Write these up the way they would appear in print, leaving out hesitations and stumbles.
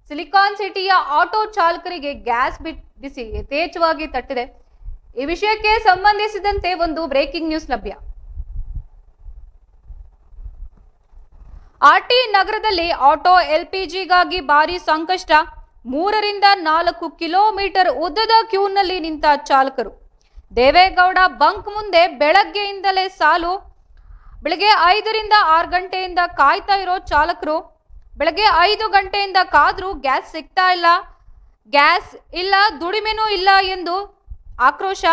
Silicon ಸಿಟಿಯ auto ಚಾಲಕರಿಗೆ gas ಬಿಸಿ ಯಥೇಚ್ಛವಾಗಿ ತಟ್ಟಿದೆ. ಈ ವಿಷಯಕ್ಕೆ ಸಂಬಂಧಿಸಿದಂತೆ ಒಂದು ಬ್ರೇಕಿಂಗ್ ನ್ಯೂಸ್ ಲಭ್ಯ. ಆರ್ಟಿ ನಗರದಲ್ಲಿ ಆಟೋ ಎಲ್ಪಿಜಿಗಾಗಿ ಭಾರಿ ಸಂಕಷ್ಟ. 3 ರಿಂದ 4 ಕಿಲೋಮೀಟರ್ ಉದ್ದದ ಕ್ಯೂನಲ್ಲಿ ನಿಂತ ಚಾಲಕರು. ದೇವೇಗೌಡ ಬಂಕ್ ಮುಂದೆ ಬೆಳಗ್ಗೆಯಿಂದಲೇ ಸಾಲು. ಬೆಳಗ್ಗೆ 5 ರಿಂದ 6 ಗಂಟೆಯಿಂದ ಕಾಯ್ತಾ ಇರೋ ಚಾಲಕರು. ಬೆಳಗ್ಗೆ 5 ಗಂಟೆಯಿಂದ ಕಾದ್ರೂ ಗ್ಯಾಸ್ ಸಿಗ್ತಾ ಇಲ್ಲ, ಗ್ಯಾಸ್ ಇಲ್ಲ, ದುಡಿಮೆನೂ ಇಲ್ಲ ಎಂದು ಆಕ್ರೋಶ.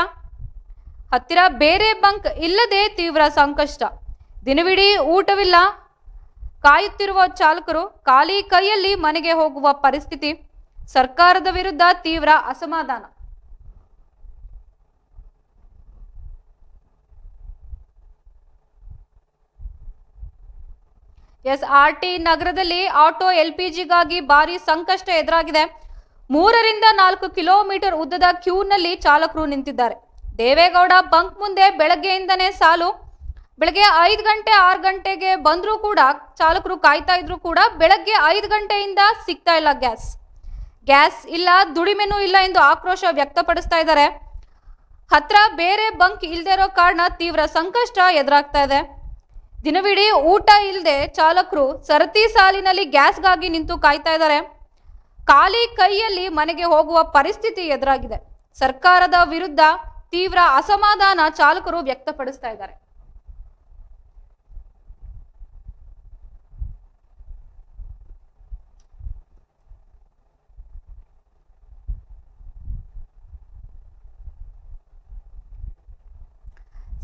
ಹತ್ತಿರ ಬೇರೆ ಬಂಕ್ ಇಲ್ಲದೆ ತೀವ್ರ ಸಂಕಷ್ಟ. ದಿನವಿಡೀ ಊಟವಿಲ್ಲ, ಕಾಯುತ್ತಿರುವ ಚಾಲಕರು ಖಾಲಿ ಕೈಯಲ್ಲಿ ಮನೆಗೆ ಹೋಗುವ ಪರಿಸ್ಥಿತಿ. ಸರ್ಕಾರದ ವಿರುದ್ಧ ತೀವ್ರ ಅಸಮಾಧಾನ. ಆರ್ಟಿ ನಗರದಲ್ಲಿ ಆಟೋ ಎಲ್ಪಿಜಿಗಾಗಿ ಭಾರಿ ಸಂಕಷ್ಟ ಎದುರಾಗಿದೆ. 3 ರಿಂದ 4 ಕಿಲೋಮೀಟರ್ ಉದ್ದದ ಕ್ಯೂನಲ್ಲಿ ಚಾಲಕರು ನಿಂತಿದ್ದಾರೆ. ದೇವೇಗೌಡ ಬಂಕ್ ಮುಂದೆ ಬೆಳಗ್ಗೆಯಿಂದನೇ ಸಾಲು. ಬೆಳಗ್ಗೆ 5 ಗಂಟೆ 6 ಗಂಟೆಗೆ ಬಂದರೂ ಕೂಡ ಚಾಲಕರು ಕಾಯ್ತಾ ಇದ್ರು ಕೂಡ ಬೆಳಗ್ಗೆ 5 ಗಂಟೆಯಿಂದ ಸಿಗ್ತಾ ಇಲ್ಲ ಗ್ಯಾಸ್ ಇಲ್ಲ, ದುಡಿಮೆನೂ ಇಲ್ಲ ಎಂದು ಆಕ್ರೋಶ ವ್ಯಕ್ತಪಡಿಸ್ತಾ ಇದ್ದಾರೆ. ಹತ್ರ ಬೇರೆ ಬಂಕ್ ಇಲ್ಲದೆ ಇರೋ ಕಾರಣ ತೀವ್ರ ಸಂಕಷ್ಟ ಎದುರಾಗ್ತಾ ಇದೆ. ದಿನವಿಡೀ ಊಟ ಇಲ್ಲದೆ ಚಾಲಕರು ಸರತಿ ಸಾಲಿನಲ್ಲಿ ಗ್ಯಾಸ್ಗಾಗಿ ನಿಂತು ಕಾಯ್ತಾ ಇದ್ದಾರೆ. ಖಾಲಿ ಕೈಯಲ್ಲಿ ಮನೆಗೆ ಹೋಗುವ ಪರಿಸ್ಥಿತಿ ಎದುರಾಗಿದೆ. ಸರ್ಕಾರದ ವಿರುದ್ಧ ತೀವ್ರ ಅಸಮಾಧಾನ ಚಾಲಕರು ವ್ಯಕ್ತಪಡಿಸ್ತಾ ಇದ್ದಾರೆ.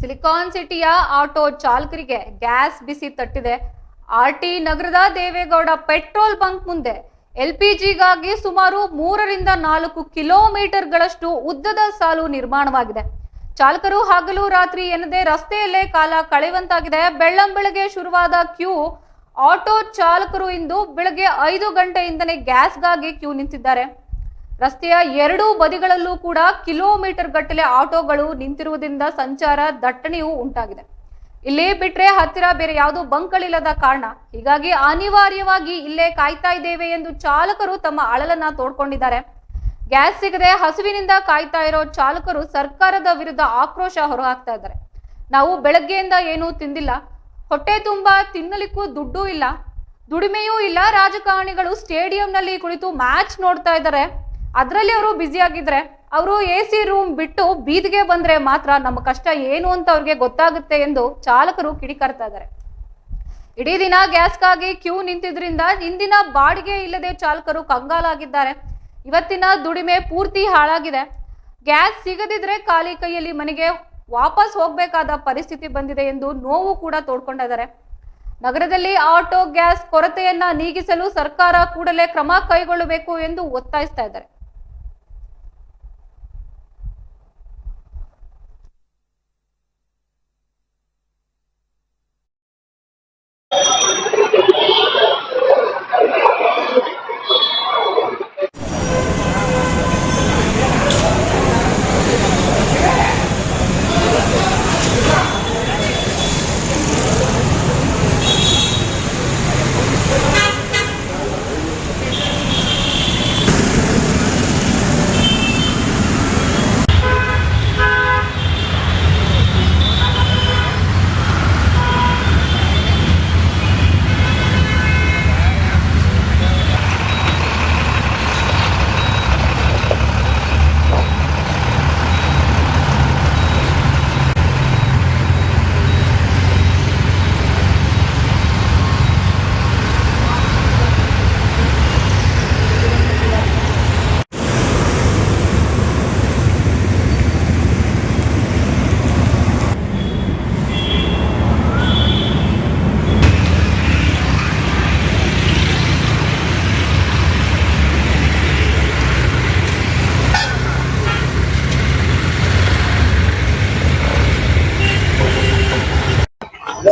ಸಿಲಿಕಾನ್ ಸಿಟಿಯ ಆಟೋ ಚಾಲಕರಿಗೆ ಗ್ಯಾಸ್ ಬಿಸಿ ತಟ್ಟಿದೆ. ಆರ್ಟಿ ನಗರದ ದೇವೇಗೌಡ ಪೆಟ್ರೋಲ್ ಬಂಕ್ ಮುಂದೆ ಎಲ್ಪಿಜಿಗಾಗಿ ಸುಮಾರು 3 ರಿಂದ 4 ಕಿಲೋಮೀಟರ್ಗಳಷ್ಟು ಉದ್ದದ ಸಾಲು ನಿರ್ಮಾಣವಾಗಿದೆ. ಚಾಲಕರು ಹಗಲು ರಾತ್ರಿ ಎನ್ನದೇ ರಸ್ತೆಯಲ್ಲೇ ಕಾಲ ಕಳೆಯುವಂತಾಗಿದೆ. ಬೆಳ್ಳಂಬೆಳಗ್ಗೆ ಶುರುವಾದ ಕ್ಯೂ. ಆಟೋ ಚಾಲಕರು ಇಂದು ಬೆಳಗ್ಗೆ 5 ಗಂಟೆಯಿಂದಲೇ ಗ್ಯಾಸ್ಗಾಗಿ ಕ್ಯೂ ನಿಂತಿದ್ದಾರೆ. ರಸ್ತೆಯ ಎರಡೂ ಬದಿಗಳಲ್ಲೂ ಕೂಡ ಕಿಲೋಮೀಟರ್ ಗಟ್ಟಲೆ ಆಟೋಗಳು ನಿಂತಿರುವುದರಿಂದ ಸಂಚಾರ ದಟ್ಟಣೆಯೂ ಉಂಟಾಗಿದೆ. ಇಲ್ಲಿ ಬಿಟ್ರೆ ಹತ್ತಿರ ಬೇರೆ ಯಾವುದೋ ಬಂಕ್ಗಳಿಲ್ಲದ ಕಾರಣ ಹೀಗಾಗಿ ಅನಿವಾರ್ಯವಾಗಿ ಇಲ್ಲೇ ಕಾಯ್ತಾ ಇದ್ದೇವೆ ಎಂದು ಚಾಲಕರು ತಮ್ಮ ಅಳಲನ್ನ ತೋಡ್ಕೊಂಡಿದ್ದಾರೆ. ಗ್ಯಾಸ್ ಸಿಗದೆ ಹಸುವಿನಿಂದ ಕಾಯ್ತಾ ಇರೋ ಚಾಲಕರು ಸರ್ಕಾರದ ವಿರುದ್ಧ ಆಕ್ರೋಶ ಹೊರಹಾಕ್ತಾ ಇದ್ದಾರೆ. ನಾವು ಬೆಳಗ್ಗೆಯಿಂದ ಏನೂ ತಿಂದಿಲ್ಲ, ಹೊಟ್ಟೆ ತುಂಬಾ ತಿನ್ನಲಿಕ್ಕೂ ದುಡ್ಡು ಇಲ್ಲ, ದುಡಿಮೆಯೂ ಇಲ್ಲ. ರಾಜಕಾರಣಿಗಳು ಸ್ಟೇಡಿಯಂನಲ್ಲಿ ಕುಳಿತು ಮ್ಯಾಚ್ ನೋಡ್ತಾ ಇದ್ದಾರೆ, ಅದರಲ್ಲಿ ಅವರು ಬ್ಯುಸಿ ಆಗಿದ್ರೆ ಅವರು AC ರೂಮ್ ಬಿಟ್ಟು ಬೀದಿಗೆ ಬಂದ್ರೆ ಮಾತ್ರ ನಮ್ಮ ಕಷ್ಟ ಏನು ಅಂತ ಅವ್ರಿಗೆ ಗೊತ್ತಾಗುತ್ತೆ ಎಂದು ಚಾಲಕರು ಕಿಡಿಕಾರ್ತಾ ಇದ್ದಾರೆ. ಇಡೀ ದಿನ ಗ್ಯಾಸ್ಗಾಗಿ ಕ್ಯೂ ನಿಂತಿದ್ರಿಂದ ಇಂದಿನ ಬಾಡಿಗೆ ಇಲ್ಲದೆ ಚಾಲಕರು ಕಂಗಾಲಾಗಿದ್ದಾರೆ. ಇವತ್ತಿನ ದುಡಿಮೆ ಪೂರ್ತಿ ಹಾಳಾಗಿದೆ. ಗ್ಯಾಸ್ ಸಿಗದಿದ್ರೆ ಖಾಲಿ ಕೈಯಲ್ಲಿ ಮನೆಗೆ ವಾಪಸ್ ಹೋಗ್ಬೇಕಾದ ಪರಿಸ್ಥಿತಿ ಬಂದಿದೆ ಎಂದು ನೋವು ಕೂಡ ತೋಡ್ಕೊಂಡಿದ್ದಾರೆ. ನಗರದಲ್ಲಿ ಆಟೋ ಗ್ಯಾಸ್ ಕೊರತೆಯನ್ನ ನೀಗಿಸಲು ಸರ್ಕಾರ ಕೂಡಲೇ ಕ್ರಮ ಕೈಗೊಳ್ಳಬೇಕು ಎಂದು ಒತ್ತಾಯಿಸ್ತಾ ಇದ್ದಾರೆ.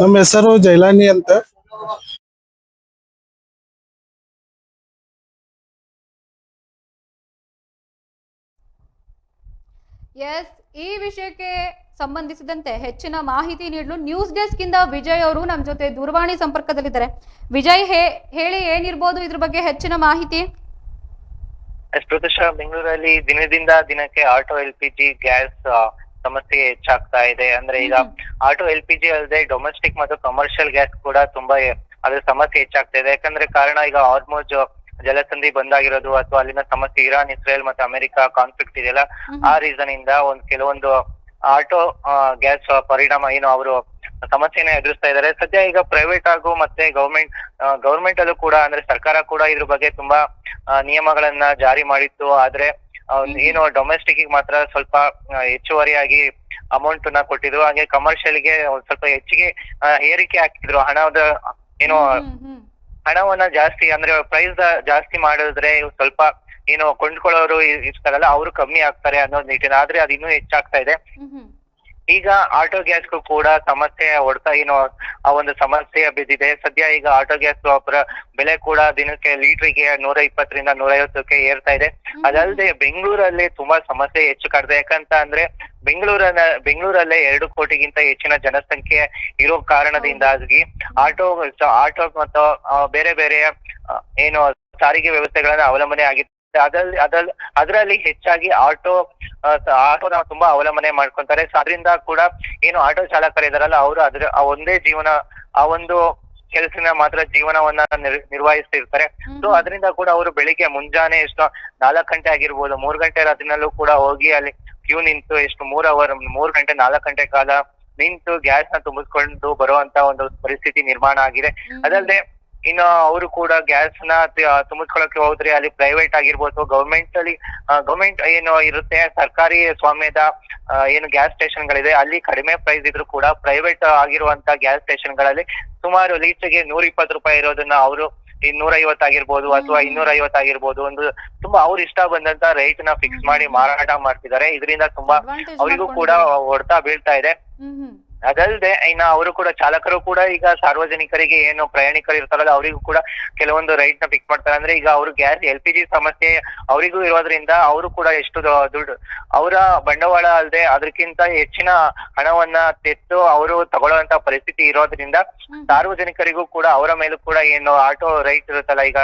ನಮ್ಮ ಹೆಸರು ಜೈಲಾನಿ ಅಂತ. ಈ ವಿಷಯಕ್ಕೆ ಸಂಬಂಧಿಸಿದಂತೆ ಹೆಚ್ಚಿನ ಮಾಹಿತಿ ನೀಡಲು ನ್ಯೂಸ್ ಡೆಸ್ಕ್ ಇಂದ ವಿಜಯ್ ಅವರು ನಮ್ಮ ಜೊತೆ ದೂರವಾಣಿ ಸಂಪರ್ಕದಲ್ಲಿದ್ದಾರೆ. ವಿಜಯ್, ಹೇಳಿ, ಏನಿರಬಹುದು ಇದ್ರ ಬಗ್ಗೆ ಹೆಚ್ಚಿನ ಮಾಹಿತಿ? ಶ್ರುತಶ ಬೆಂಗಳೂರಲ್ಲಿ ದಿನದಿಂದ ದಿನಕ್ಕೆ ಆಟೋ LPG ಗ್ಯಾಸ್ ಸಮಸ್ಯೆ ಹೆಚ್ಚಾಗ್ತಾ ಇದೆ. ಅಂದ್ರೆ ಈಗ ಆಟೋ LPG ಅಲ್ಲದೆ ಡೊಮೆಸ್ಟಿಕ್ ಮತ್ತು ಕಮರ್ಷಿಯಲ್ ಗ್ಯಾಸ್ ಕೂಡ ತುಂಬಾ ಅದ್ರ ಸಮಸ್ಯೆ ಹೆಚ್ಚಾಗ್ತಾ ಇದೆ. ಯಾಕಂದ್ರೆ ಕಾರಣ ಈಗ ಹಾರ್ಮುಜ್ ಜಲಸಂಧಿ ಬಂದಾಗಿರೋದು ಅಥವಾ ಅಲ್ಲಿನ ಸಮಸ್ಯೆ ಇರಾನ್, ಇಸ್ರೇಲ್ ಮತ್ತೆ ಅಮೆರಿಕ ಕಾನ್ಫ್ಲಿಕ್ಟ್ ಇದೆಯಲ್ಲ, ಆ ರೀಸನ್ ಇಂದ ಕೆಲವೊಂದು ಆಟೋ ಗ್ಯಾಸ್ ಪರಿಣಾಮ ಏನು ಅವರು ಸಮಸ್ಯೆನ ಎದುರಿಸ್ತಾ ಇದ್ದಾರೆ. ಸದ್ಯ ಈಗ ಪ್ರೈವೇಟ್ ಹಾಗೂ ಮತ್ತೆ ಗವರ್ಮೆಂಟ್ ಅಲ್ಲೂ ಕೂಡ ಅಂದ್ರೆ ಸರ್ಕಾರ ಕೂಡ ಇದ್ರ ಬಗ್ಗೆ ತುಂಬಾ ನಿಯಮಗಳನ್ನ ಜಾರಿ ಮಾಡಿತ್ತು. ಆದ್ರೆ ಏನು ಡೊಮೆಸ್ಟಿಕ್ ಮಾತ್ರ ಸ್ವಲ್ಪ ಹೆಚ್ಚುವರಿಯಾಗಿ ಅಮೌಂಟ್ ನ ಕೊಟ್ಟಿದ್ರು. ಹಾಗೆ ಕಮರ್ಷಿಯಲ್ ಗೆ ಸ್ವಲ್ಪ ಹೆಚ್ಚಿಗೆ ಏರಿಕೆ ಹಾಕಿದ್ರು. ಏನು ಹಣವನ್ನ ಜಾಸ್ತಿ ಅಂದ್ರೆ ಪ್ರೈಸ್ ಜಾಸ್ತಿ ಮಾಡಿದ್ರೆ ಸ್ವಲ್ಪ ಏನು ಕೊಂಡ್ಕೊಳ್ಳೋರು ಇರ್ತಾರಲ್ಲ ಅವರು ಕಮ್ಮಿ ಆಗ್ತಾರೆ ಅನ್ನೋದು ನಿಟ್ಟಿನ. ಆದ್ರೆ ಅದು ಇನ್ನೂ ಹೆಚ್ಚಾಗ್ತಾ ಇದೆ. ಈಗ ಆಟೋ ಗ್ಯಾಸ್ಗೂ ಕೂಡ ಸಮಸ್ಯೆ ಹೊಡ್ತಾ ಆ ಒಂದು ಸಮಸ್ಯೆ ಬಿದ್ದಿದೆ. ಸದ್ಯ ಈಗ ಆಟೋ ಗ್ಯಾಸ್ ಬೆಲೆ ಕೂಡ ದಿನಕ್ಕೆ ಲೀಟ್ರಿಗೆ 120ರಿಂದ 150ಕ್ಕೆ ಏರ್ತಾ ಇದೆ. ಅದಲ್ಲದೆ ಬೆಂಗಳೂರಲ್ಲಿ ತುಂಬಾ ಸಮಸ್ಯೆ ಹೆಚ್ಚು ಕಾಡ್ತದೆ. ಯಾಕಂತ ಅಂದ್ರೆ ಬೆಂಗಳೂರಲ್ಲೇ 2 ಕೋಟಿಗಿಂತ ಹೆಚ್ಚಿನ ಜನಸಂಖ್ಯೆ ಇರೋ ಕಾರಣದಿಂದಾಗಿ ಆಟೋ ಮತ್ತು ಬೇರೆ ಬೇರೆ ಏನು ಸಾರಿಗೆ ವ್ಯವಸ್ಥೆಗಳನ್ನ ಅವಲಂಬನೆ ಆಗಿತ್ತು. ಅದರಲ್ಲಿ ಹೆಚ್ಚಾಗಿ ಆಟೋನ ತುಂಬಾ ಅವಲಂಬನೆ ಮಾಡ್ಕೊಂತಾರೆ. ಸೊ ಅದರಿಂದ ಕೂಡ ಏನು ಆಟೋ ಚಾಲಕರು ಇದಾರಲ್ಲ ಅವರು ಆ ಒಂದೇ ಜೀವನ, ಆ ಒಂದು ಕೆಲಸನ ಮಾತ್ರ ಜೀವನವನ್ನ ನಿರ್ವಹಿಸ್ತಿರ್ತಾರೆ. ಸೊ ಅದರಿಂದ ಕೂಡ ಅವರು ಬೆಳಿಗ್ಗೆ ಮುಂಜಾನೆ 4 ಗಂಟೆ ಆಗಿರ್ಬೋದು, 3 ಗಂಟೆ ರಾತ್ರಿನಲ್ಲೂ ಕೂಡ ಹೋಗಿ ಅಲ್ಲಿ ಕ್ಯೂ ನಿಂತು 3 ಗಂಟೆ 4 ಗಂಟೆ ಕಾಲ ನಿಂತು ಗ್ಯಾಸ್ ನ ತುಂಬಿಸ್ಕೊಂಡು ಬರುವಂತ ಒಂದು ಪರಿಸ್ಥಿತಿ ನಿರ್ಮಾಣ ಆಗಿದೆ. ಅದಲ್ಲದೆ ಇನ್ನು ಅವರು ಕೂಡ ಗ್ಯಾಸ್ ನ ತುಂಬಿಸ್ಕೊಳಕ್ಕೆ ಹೋದ್ರೆ ಅಲ್ಲಿ ಪ್ರೈವೇಟ್ ಆಗಿರ್ಬೋದು, ಗವರ್ಮೆಂಟ್ ಏನು ಇರುತ್ತೆ ಸರ್ಕಾರಿ ಸ್ವಾಮ್ಯದ ಏನು ಗ್ಯಾಸ್ ಸ್ಟೇಷನ್ ಗಳಿದೆ ಅಲ್ಲಿ ಕಡಿಮೆ ಪ್ರೈಸ್ ಇದ್ರು ಕೂಡ ಪ್ರೈವೇಟ್ ಆಗಿರುವಂತ ಗ್ಯಾಸ್ ಸ್ಟೇಷನ್ ಗಳಲ್ಲಿ ಸುಮಾರು ಲೀಟರ್ಗೆ 120 ರೂಪಾಯಿ ಇರೋದನ್ನ ಅವರು 250 ಆಗಿರ್ಬೋದು ಅಥವಾ 250 ಆಗಿರ್ಬೋದು ಒಂದು ತುಂಬಾ ಅವ್ರು ಇಷ್ಟ ಬಂದಂತ ರೇಟ್ ನ ಫಿಕ್ಸ್ ಮಾಡಿ ಮಾರಾಟ ಮಾಡ್ತಿದ್ದಾರೆ. ಇದರಿಂದ ತುಂಬಾ ಅವರಿಗೂ ಕೂಡ ಹೊಡೆತ ಬೀಳ್ತಾ ಇದೆ. ಅದಲ್ಲದೆ ಅವರು ಕೂಡ ಚಾಲಕರು ಕೂಡ ಈಗ ಸಾರ್ವಜನಿಕರಿಗೆ ಏನು ಪ್ರಯಾಣಿಕರು ಇರ್ತಾರಲ್ಲ ಅವರಿಗೂ ಕೂಡ ಕೆಲವೊಂದು ರೈಟ್ ನ ಫಿಕ್ಸ್ ಮಾಡ್ತಾರೆ. ಅಂದ್ರೆ ಈಗ ಅವರು ಗ್ಯಾಸ್ LPG ಸಮಸ್ಯೆ ಅವರಿಗೂ ಇರೋದ್ರಿಂದ ಅವರು ಕೂಡ ಎಷ್ಟು ದುಡ್ಡು ಅವರ ಬಂಡವಾಳ ಅಲ್ಲದೆ ಅದಕ್ಕಿಂತ ಹೆಚ್ಚಿನ ಹಣವನ್ನ ತೆತ್ತು ಅವರು ತಗೊಳ್ಳುವಂತ ಪರಿಸ್ಥಿತಿ ಇರೋದ್ರಿಂದ ಸಾರ್ವಜನಿಕರಿಗೂ ಕೂಡ ಅವರ ಮೇಲೂ ಕೂಡ ಏನು ಆಟೋ ರೈಟ್ ಇರುತ್ತಲ್ಲ, ಈಗ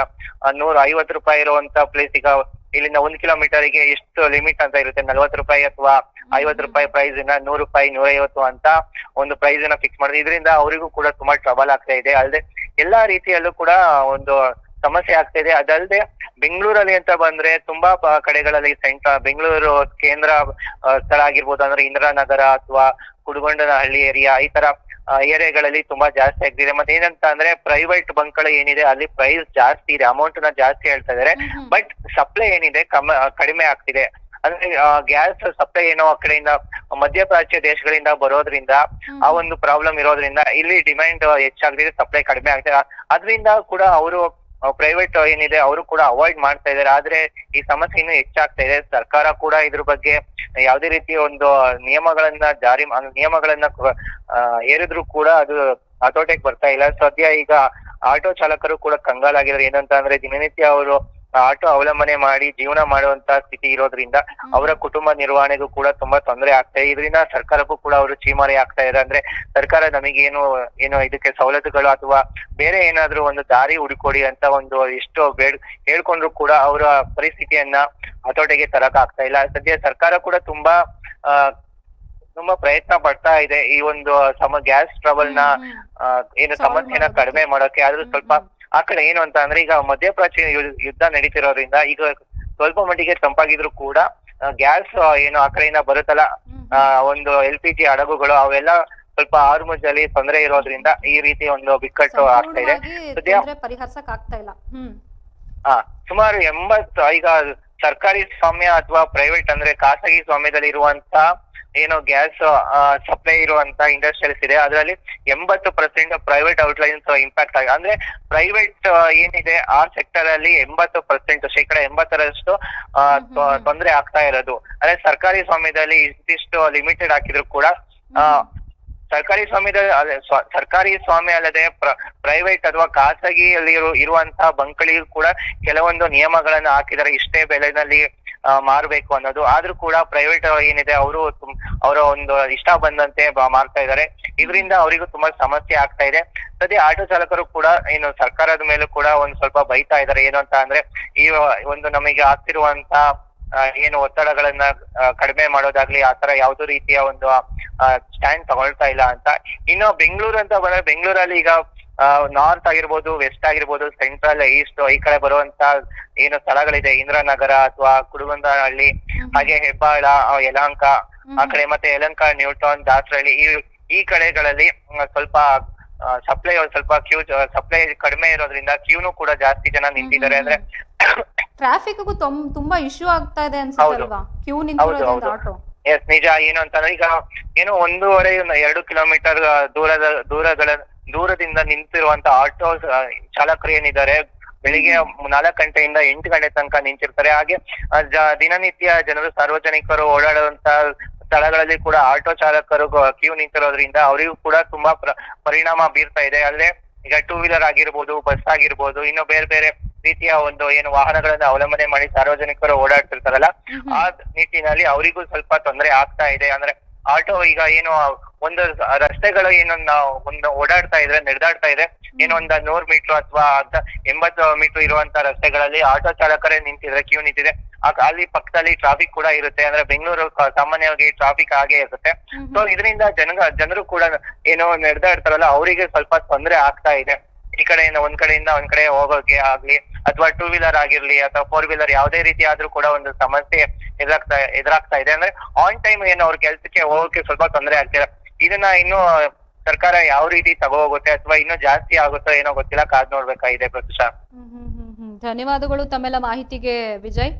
150 ರೂಪಾಯಿ ಇರುವಂತ ಪ್ಲೇಸ್ ಈಗ ಇಲ್ಲಿಂದ 1 ಕಿಲೋಮೀಟರ್ಗೆ ಎಷ್ಟು ಲಿಮಿಟ್ ಅಂತ ಇರುತ್ತೆ, 40 ರೂಪಾಯಿ ಅಥವಾ 50 ರೂಪಾಯಿ ಪ್ರೈಸ್ ನ 100 ರೂಪಾಯಿ 150 ಅಂತ ಒಂದು ಪ್ರೈಸ್ ನ ಫಿಕ್ಸ್ ಮಾಡಿದ್ರೆ ಇದರಿಂದ ಅವರಿಗೂ ಕೂಡ ತುಂಬಾ ಟ್ರಬಲ್ ಆಗ್ತಾ ಇದೆ. ಅಲ್ಲದೆ ಎಲ್ಲಾ ರೀತಿಯಲ್ಲೂ ಕೂಡ ಒಂದು ಸಮಸ್ಯೆ ಆಗ್ತಾ ಇದೆ. ಅದಲ್ಲದೆ ಬೆಂಗಳೂರಲ್ಲಿ ಅಂತ ಬಂದ್ರೆ ತುಂಬಾ ಕಡೆಗಳಲ್ಲಿ ಬೆಂಗಳೂರು ಕೇಂದ್ರ ಸ್ಥಳ ಆಗಿರ್ಬೋದು, ಅಂದ್ರೆ ಇಂದಿರಾನಗರ ಅಥವಾ ಕುಡಗೊಂಡನಹಳ್ಳಿ ಏರಿಯಾ ಈ ತರ ಏರಿಯಾಗಳಲ್ಲಿ ತುಂಬಾ ಜಾಸ್ತಿ ಆಗ್ತಿದೆ. ಮತ್ತೆ ಏನಂತ ಅಂದ್ರೆ ಪ್ರೈವೇಟ್ ಬಂಕ್ಗಳು ಏನಿದೆ ಅಲ್ಲಿ ಪ್ರೈಸ್ ಜಾಸ್ತಿ ಇದೆ, ಅಮೌಂಟ್ ನ ಜಾಸ್ತಿ ಹೇಳ್ತಾ ಇದಾರೆ. ಬಟ್ ಸಪ್ಲೈ ಏನಿದೆ ಕಡಿಮೆ ಆಗ್ತಿದೆ. ಅಂದ್ರೆ ಗ್ಯಾಸ್ ಸಪ್ಲೈ ಏನೋ ಆ ಕಡೆಯಿಂದ ಮಧ್ಯಪ್ರಾಚ್ಯ ದೇಶಗಳಿಂದ ಬರೋದ್ರಿಂದ ಆ ಒಂದು ಪ್ರಾಬ್ಲಮ್ ಇರೋದ್ರಿಂದ ಇಲ್ಲಿ ಡಿಮ್ಯಾಂಡ್ ಹೆಚ್ಚಾಗ್ತಿದೆ, ಸಪ್ಲೈ ಕಡಿಮೆ ಆಗ್ತಿದೆ. ಅದರಿಂದ ಕೂಡ ಅವರು ಪ್ರೈವೇಟ್ ಏನಿದೆ ಅವರು ಕೂಡ ಅವಾಯ್ಡ್ ಮಾಡ್ತಾ ಇದಾರೆ. ಆದ್ರೆ ಈ ಸಮಸ್ಯೆ ಇನ್ನೂ ಹೆಚ್ಚಾಗ್ತಾ ಇದೆ. ಸರ್ಕಾರ ಕೂಡ ಇದ್ರ ಬಗ್ಗೆ ಯಾವುದೇ ರೀತಿಯ ಒಂದು ನಿಯಮಗಳನ್ನ ಹೇರಿದ್ರು ಕೂಡ ಅದು ಹತೋಟಿಗೆ ಬರ್ತಾ ಇಲ್ಲ. ಸದ್ಯ ಈಗ ಆಟೋ ಚಾಲಕರು ಕೂಡ ಕಂಗಾಲಾಗಿದ್ದಾರೆ. ಏನಂತ ಅಂದ್ರೆ ದಿನನಿತ್ಯ ಅವರು ಆಟೋ ಅವಲಂಬನೆ ಮಾಡಿ ಜೀವನ ಮಾಡುವಂತ ಸ್ಥಿತಿ ಇರೋದ್ರಿಂದ ಅವರ ಕುಟುಂಬ ನಿರ್ವಹಣೆಗೂ ಕೂಡ ತುಂಬಾ ತೊಂದರೆ ಆಗ್ತಾ ಇದೆ. ಇದರಿಂದ ಸರ್ಕಾರಕ್ಕೂ ಕೂಡ ಅವರು ಚೀಮಾರಿ ಆಗ್ತಾ ಇದೆ. ಅಂದ್ರೆ ಸರ್ಕಾರ ನಮಗೇನು ಇದಕ್ಕೆ ಸವಲತ್ತುಗಳು ಅಥವಾ ಬೇರೆ ಏನಾದ್ರೂ ಒಂದು ದಾರಿ ಹುಡುಕೊಡಿ ಅಂತ ಒಂದು ಎಷ್ಟು ಹೇಳ್ಕೊಂಡ್ರು ಕೂಡ ಅವರ ಪರಿಸ್ಥಿತಿಯನ್ನ ಹತೋಟಿಗೆ ತರಕ್ ಆಗ್ತಾ ಇಲ್ಲ. ಸದ್ಯ ಸರ್ಕಾರ ಕೂಡ ತುಂಬಾ ಪ್ರಯತ್ನ ಪಡ್ತಾ ಇದೆ ಈ ಒಂದು ಗ್ಯಾಸ್ ಟ್ರಬಲ್ ನ ಏನು ಸಮಸ್ಯೆನ ಕಡಿಮೆ ಮಾಡೋಕೆ. ಆದ್ರೂ ಸ್ವಲ್ಪ ಆ ಕಡೆ ಏನು ಅಂತ ಅಂದ್ರೆ ಈಗ ಮಧ್ಯಪ್ರಾಚ್ಯ ಯುದ್ಧ ನಡೀತಿರೋದ್ರಿಂದ ಈಗ ಸ್ವಲ್ಪ ಮಟ್ಟಿಗೆ ತಂಪಾಗಿದ್ರು ಕೂಡ ಗ್ಯಾಸ್ ಏನು ಆ ಕಡೆಯಿಂದ ಬರುತ್ತಲ್ಲ ಒಂದು LPG ಹಡಗುಗಳು ಅವೆಲ್ಲ ಸ್ವಲ್ಪ ಹಾರ್ಮುಜ್ ಅಲ್ಲಿ ತೊಂದರೆ ಇರೋದ್ರಿಂದ ಈ ರೀತಿ ಒಂದು ಬಿಕ್ಕಟ್ಟು ಆಗ್ತಾ ಇದೆ. ಪರಿಹರಿಸಕ್ ಆಗ್ತಾ ಇಲ್ಲ. ಸುಮಾರು 80 ಈಗ ಸರ್ಕಾರಿ ಸ್ವಾಮ್ಯ ಅಥವಾ ಪ್ರೈವೇಟ್ ಅಂದ್ರೆ ಖಾಸಗಿ ಸ್ವಾಮ್ಯದಲ್ಲಿ ಇರುವಂತ ಏನು ಗ್ಯಾಸ್ ಸಪ್ಲೈ ಇರುವಂತ ಇಂಡಸ್ಟ್ರಿಯಲ್ಸ್ ಇದೆ ಅದರಲ್ಲಿ 80% ಪ್ರೈವೇಟ್ ಔಟ್ಲೈನ್ಸ್ ಇಂಪ್ಯಾಕ್ಟ್ ಆಗಿದೆ. ಅಂದ್ರೆ ಪ್ರೈವೇಟ್ ಏನಿದೆ ಆ ಸೆಕ್ಟರ್ ಅಲ್ಲಿ 80% ತೊಂದರೆ ಆಗ್ತಾ ಇರೋದು. ಅಂದ್ರೆ ಸರ್ಕಾರಿ ಸ್ವಾಮ್ಯದಲ್ಲಿ ಇಷ್ಟಿಷ್ಟು ಲಿಮಿಟೆಡ್ ಹಾಕಿದ್ರು ಕೂಡ ಸರ್ಕಾರಿ ಸ್ವಾಮ್ಯ ಅಲ್ಲದೆ ಪ್ರೈವೇಟ್ ಅಥವಾ ಖಾಸಗಿಯಲ್ಲಿ ಇರುವಂತಹ ಬಂಕ್ಗಳಿಗೂ ಕೂಡ ಕೆಲವೊಂದು ನಿಯಮಗಳನ್ನ ಹಾಕಿದ್ದಾರೆ. ಇಷ್ಟೇ ಬೆಲೆನಲ್ಲಿ ಮಾರ್ಬೇಕು ಅನ್ನೋದು. ಆದ್ರೂ ಕೂಡ ಪ್ರೈವೇಟ್ ಏನಿದೆ ಅವರು ಅವರ ಒಂದು ಇಷ್ಟ ಬಂದಂತೆ ಮಾರ್ತಾ ಇದ್ದಾರೆ. ಇದರಿಂದ ಅವರಿಗೂ ತುಂಬಾ ಸಮಸ್ಯೆ ಆಗ್ತಾ ಇದೆ. ಸದ್ಯ ಆಟೋ ಚಾಲಕರು ಕೂಡ ಏನು ಸರ್ಕಾರದ ಮೇಲೂ ಕೂಡ ಒಂದ್ ಸ್ವಲ್ಪ ಬೈತಾ ಇದ್ದಾರೆ. ಏನು ಅಂತ ಅಂದ್ರೆ ಈ ಒಂದು ನಮಗೆ ಆಗ್ತಿರುವಂತ ಏನು ಒತ್ತಡಗಳನ್ನ ಕಡಿಮೆ ಮಾಡೋದಾಗ್ಲಿ ಆತರ ಯಾವ್ದು ರೀತಿಯ ಒಂದು ಸ್ಟ್ಯಾಂಡ್ ತಗೊಳ್ತಾ ಇಲ್ಲ ಅಂತ. ಇನ್ನು ಬೆಂಗಳೂರು ಅಂತ ಬಂದ್ರೆ ಬೆಂಗಳೂರಲ್ಲಿ ಈಗ ನಾರ್ತ್ ಆಗಿರ್ಬೋದು, ವೆಸ್ಟ್ ಆಗಿರ್ಬೋದು, ಸೆಂಟ್ರಲ್, ಈಸ್ಟ್ ಈ ಕಡೆ ಬರುವಂತ ಏನು ಸ್ಥಳಗಳಿದೆ, ಇಂದ್ರನಗರ ಅಥವಾ ಕುಡುಗೊಂದಹಳ್ಳಿ, ಹಾಗೆ ಹೆಬ್ಬಾಳ, ಯಲಹಂಕ ಆ ಕಡೆ, ಮತ್ತೆ ಯಲಹಂಕ, ನ್ಯೂಟೌನ್, ದಾಸರಹಳ್ಳಿ ಈ ಕಡೆಗಳಲ್ಲಿ ಸ್ವಲ್ಪ ಸಪ್ಲೈ ಸ್ವಲ್ಪ ಸಪ್ಲೈ ಕಡಿಮೆ ಇರೋದ್ರಿಂದ ಕ್ಯೂನು ಕೂಡ ಜಾಸ್ತಿ ಜನ ನಿಂತಿದ್ದಾರೆ. ಅಂದ್ರೆ ಟ್ರಾಫಿಕ್ ತುಂಬಾ ಇಶ್ಯೂ ಆಗ್ತಾ ಇದೆ ಅನ್ಸುತ್ತಲ್ವಾ ಕ್ಯೂ ನಿಂತಿರೋದ್ರಿಂದ ಆಟೋ? ಎಸ್, ನಿಜ. ಏನು ಅಂತಂದ್ರೆ ಈಗ ಏನು 1.5-2 ಕಿಲೋಮೀಟರ್ ದೂರದಿಂದ ನಿಂತಿರುವಂತ ಆಟೋ ಚಾಲಕರು ಏನಿದ್ದಾರೆ ಬೆಳಿಗ್ಗೆ 4 ಗಂಟೆಯಿಂದ 8 ಗಂಟೆ ತನಕ ನಿಂತಿರ್ತಾರೆ. ಹಾಗೆ ದಿನನಿತ್ಯ ಜನರು ಸಾರ್ವಜನಿಕರು ಓಡಾಡುವಂತ ಸ್ಥಳಗಳಲ್ಲಿ ಕೂಡ ಆಟೋ ಚಾಲಕರು ಕ್ಯೂ ನಿಂತಿರೋದ್ರಿಂದ ಅವರಿಗೂ ಕೂಡ ತುಂಬಾ ಪರಿಣಾಮ ಬೀರ್ತಾ ಇದೆ. ಅಲ್ಲೇ ಈಗ 2 ವೀಲರ್ ಆಗಿರ್ಬೋದು, ಬಸ್ ಆಗಿರ್ಬೋದು, ಇನ್ನು ಬೇರೆ ಬೇರೆ ರೀತಿಯ ಒಂದು ಏನು ವಾಹನಗಳನ್ನ ಅವಲಂಬನೆ ಮಾಡಿ ಸಾರ್ವಜನಿಕರು ಓಡಾಡ್ತಿರ್ತಾರಲ್ಲ, ಆ ನಿಟ್ಟಿನಲ್ಲಿ ಅವರಿಗೂ ಸ್ವಲ್ಪ ತೊಂದರೆ ಆಗ್ತಾ ಇದೆ. ಅಂದ್ರೆ ಆಟೋ ಈಗ ಏನು ಒಂದು ರಸ್ತೆಗಳು ಏನು ಒಂದು ಓಡಾಡ್ತಾ ಇದ್ರೆ, ನಡೆದಾಡ್ತಾ ಇದೆ, ಏನೋ ಒಂದು 100 ಮೀಟರ್ ಅಥವಾ 80 ಮೀಟರ್ ಇರುವಂತ ರಸ್ತೆಗಳಲ್ಲಿ ಆಟೋ ಚಾಲಕರೇ ನಿಂತಿದ್ರೆ, ಕ್ಯೂ ನಿಂತಿದೆ. ಅಲ್ಲಿ ಪಕ್ಕದಲ್ಲಿ ಟ್ರಾಫಿಕ್ ಕೂಡ ಇರುತ್ತೆ. ಅಂದ್ರೆ ಬೆಂಗಳೂರು ಸಾಮಾನ್ಯವಾಗಿ ಟ್ರಾಫಿಕ್ ಆಗೇ ಇರುತ್ತೆ. ಸೊ ಇದರಿಂದ ಜನರು ಕೂಡ ಏನೋ ನಡೆದಾಡ್ತಾರಲ್ಲ ಅವರಿಗೆ ಸ್ವಲ್ಪ ತೊಂದರೆ ಆಗ್ತಾ ಇದೆ. ಈ ಕಡೆಯಿಂದ ಒಂದ್ ಕಡೆ ಹೋಗೋಕೆ ಆಗ್ಲಿ ಅಥವಾ 2 ವೀಲರ್ ಆಗಿರ್ಲಿ ಅಥವಾ 4 ವೀಲರ್ ಯಾವುದೇ ರೀತಿ ಆದ್ರೂ ಕೂಡ ಒಂದು ಸಮಸ್ಯೆ ಎದುರಾಗ್ತಾ ಇದೆ. ಅಂದ್ರೆ ಆನ್ ಟೈಮ್ ಏನು ಅವ್ರ ಕೆಲ್ಸಕ್ಕೆ ಹೋಗೋಕೆ ಸ್ವಲ್ಪ ತೊಂದರೆ ಆಗ್ತಿದೆ. ಇದನ್ನ ಇನ್ನು ಸರ್ಕಾರ ಯಾವ ರೀತಿ ತಗೋಗುತ್ತೆ ಅಥವಾ ಇನ್ನೂ ಜಾಸ್ತಿ ಆಗುತ್ತೋ ಏನೋ ಗೊತ್ತಿಲ್ಲ, ಕಾದ್ ನೋಡ್ಬೇಕಾಗಿದೆ. ಪ್ರತಿಶಾ, ಧನ್ಯವಾದಗಳು ತಮ್ಮೆಲ್ಲ ಮಾಹಿತಿಗೆ ವಿಜಯ್.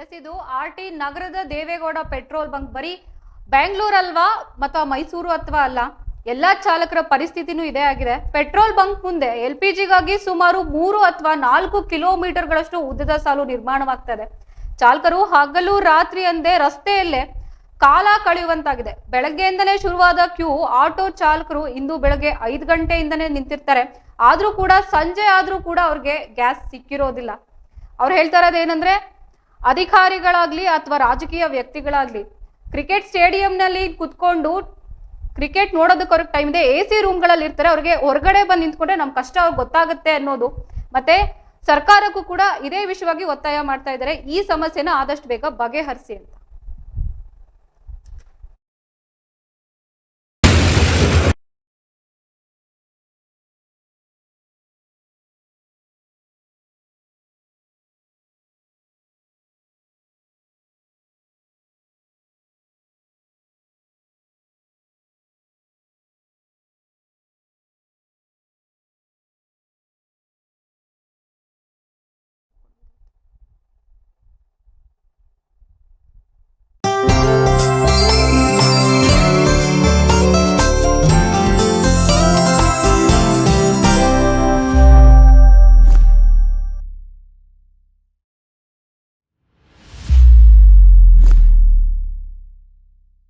ಎಸ್, ಇದು RT ನಗರದ ದೇವೇಗೌಡ ಪೆಟ್ರೋಲ್ ಬಂಕ್. ಬರೀ ಬೆಂಗಳೂರು ಅಲ್ವಾ ಅಥವಾ ಮೈಸೂರು ಅಥವಾ ಅಲ್ಲ, ಎಲ್ಲಾ ಚಾಲಕರ ಪರಿಸ್ಥಿತಿನೂ ಇದೇ ಆಗಿದೆ. ಪೆಟ್ರೋಲ್ ಬಂಕ್ ಮುಂದೆ LPGಗಾಗಿ ಸುಮಾರು 3 ಅಥವಾ 4 ಕಿಲೋಮೀಟರ್ಗಳಷ್ಟು ಉದ್ದದ ಸಾಲು ನಿರ್ಮಾಣವಾಗ್ತಾ ಇದೆ. ಚಾಲಕರು ಹಗಲು ರಾತ್ರಿ ಅಂದೇ ರಸ್ತೆಯಲ್ಲೇ ಕಾಲ ಕಳೆಯುವಂತಾಗಿದೆ. ಬೆಳಗ್ಗೆಯಿಂದಲೇ ಶುರುವಾದ ಕ್ಯೂ ಆಟೋ ಚಾಲಕರು ಇಂದು ಬೆಳಗ್ಗೆ 5 ಗಂಟೆಯಿಂದನೇ ನಿಂತಿರ್ತಾರೆ. ಆದ್ರೂ ಕೂಡ ಸಂಜೆ ಆದ್ರೂ ಕೂಡ ಅವ್ರಿಗೆ ಗ್ಯಾಸ್ ಸಿಕ್ಕಿರೋದಿಲ್ಲ. ಅವ್ರು ಹೇಳ್ತಾ ಇರೋದು ಏನಂದ್ರೆ, ಅಧಿಕಾರಿಗಳಾಗ್ಲಿ ಅಥವಾ ರಾಜಕೀಯ ವ್ಯಕ್ತಿಗಳಾಗ್ಲಿ ಕ್ರಿಕೆಟ್ ಸ್ಟೇಡಿಯಂನಲ್ಲಿ ಕುತ್ಕೊಂಡು ಕ್ರಿಕೆಟ್ ನೋಡೋದಕ್ಕೆ ಟೈಮ್ ಇದೆ, AC ರೂಮ್ಗಳಲ್ಲಿ ಇರ್ತಾರೆ. ಅವ್ರಿಗೆ ಹೊರಗಡೆ ಬಂದು ನಿಂತ್ಕೊಂಡ್ರೆ ನಮ್ ಕಷ್ಟ ಅವ್ರಿಗೆ ಗೊತ್ತಾಗುತ್ತೆ ಅನ್ನೋದು. ಮತ್ತೆ ಸರ್ಕಾರಕ್ಕೂ ಕೂಡ ಇದೇ ವಿಷಯವಾಗಿ ಒತ್ತಾಯ ಮಾಡ್ತಾ ಇದ್ದಾರೆ, ಈ ಸಮಸ್ಯೆನ ಆದಷ್ಟು ಬೇಗ ಬಗೆಹರಿಸಿ ಅಂತ.